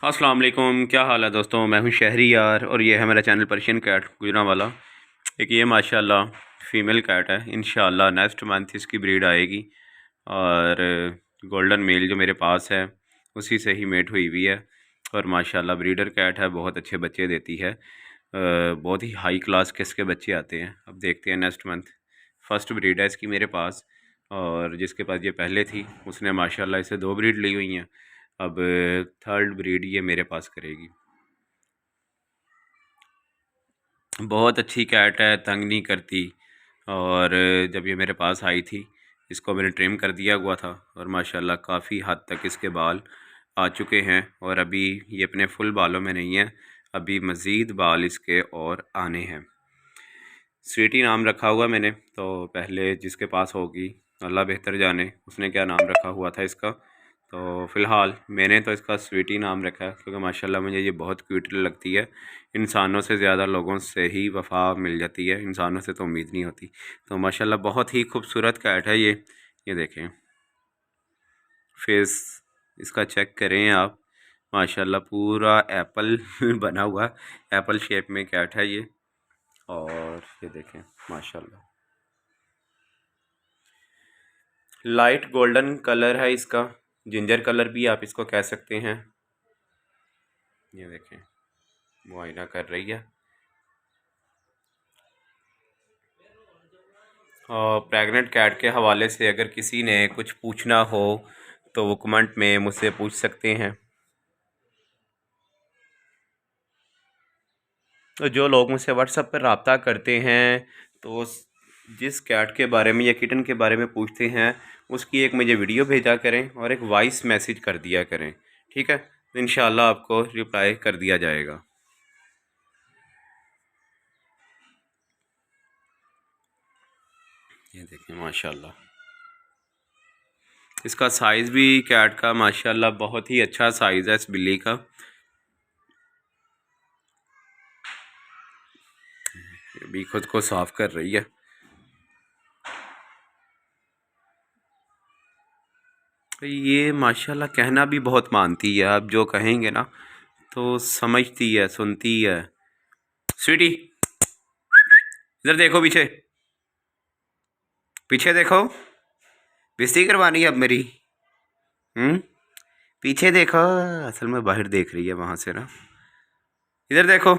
अस्सलाम वालेकुम, क्या हाल है दोस्तों। मैं हूं शहरी यार और ये है मेरा चैनल पर्शियन कैट गुजरांवाला। एक ये माशाल्लाह फ़ीमेल कैट है। इंशाल्लाह नेक्स्ट मंथ इसकी ब्रीड आएगी और गोल्डन मेल जो मेरे पास है उसी से ही मेट हुई हुई है। और माशाल्लाह ब्रीडर कैट है, बहुत अच्छे बच्चे देती है। बहुत ही हाई क्लास के इसके बच्चे आते हैं। अब देखते हैं नेक्स्ट मंथ। फ़र्स्ट ब्रीड है इसकी मेरे पास, और जिसके पास ये पहले थी उसने माशाल्लाह इसे 2 ब्रीड ली हुई हैं। अब थर्ड ब्रीड ये मेरे पास करेगी। बहुत अच्छी कैट है, तंग नहीं करती। और जब ये मेरे पास आई थी इसको मैंने ट्रिम कर दिया हुआ था और माशाल्लाह काफ़ी हद तक इसके बाल आ चुके हैं। और अभी ये अपने फुल बालों में नहीं है, अभी मज़ीद बाल इसके और आने हैं। स्वीटी नाम रखा हुआ मैंने, तो पहले जिसके पास होगी अल्लाह बेहतर जाने उसने क्या नाम रखा हुआ था इसका। तो फ़िलहाल मैंने तो इसका स्वीटी नाम रखा है क्योंकि माशाल्लाह मुझे ये बहुत क्यूट लगती है। इंसानों से ज़्यादा लोगों से ही वफ़ा मिल जाती है, इंसानों से तो उम्मीद नहीं होती। तो माशाल्लाह बहुत ही खूबसूरत कैट है ये देखें, फेस इसका चेक करें आप। माशाल्लाह पूरा एप्पल बना हुआ, एप्पल शेप में कैट है ये। और ये देखें माशाल्लाह लाइट गोल्डन कलर है इसका, जिंजर कलर भी आप इसको कह सकते हैं। ये देखें मुआयना कर रही है। और प्रेग्नेंट कैट के हवाले से अगर किसी ने कुछ पूछना हो तो वो कमेंट में मुझसे पूछ सकते हैं। तो जो लोग मुझसे व्हाट्सएप पर रब्ता करते हैं तो जिस कैट के बारे में या किटन के बारे में पूछते हैं उसकी एक मुझे वीडियो भेजा करें और एक वॉइस मैसेज कर दिया करें, ठीक है। तो इंशाल्लाह आपको रिप्लाई कर दिया जाएगा। ये देखें माशाल्लाह इसका साइज़ भी कैट का माशाल्लाह बहुत ही अच्छा साइज़ है इस बिल्ली का। ये भी खुद को साफ कर रही है। ये माशाल्लाह कहना भी बहुत मानती है, आप जो कहेंगे ना तो समझती है, सुनती है। स्वीटी इधर देखो, पीछे पीछे देखो, बेइज्जती करवानी है अब मेरी। हम्म, पीछे देखो। असल में बाहर देख रही है वहां से ना। इधर देखो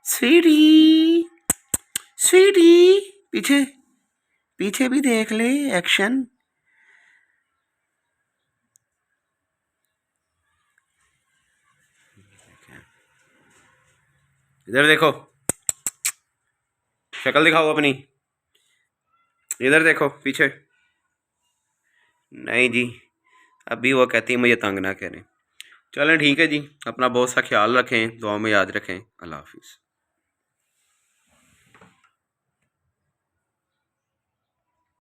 स्वीटी, स्वीटी पीछे, पीछे भी देख ले। एक्शन। इधर देखो, शक्ल दिखाओ अपनी। इधर देखो पीछे। नहीं जी, अभी वो कहती है मुझे तंग ना करें। चलें ठीक है जी, अपना बहुत सा ख्याल रखें, दुआ में याद रखें। अल्लाह हाफिज़।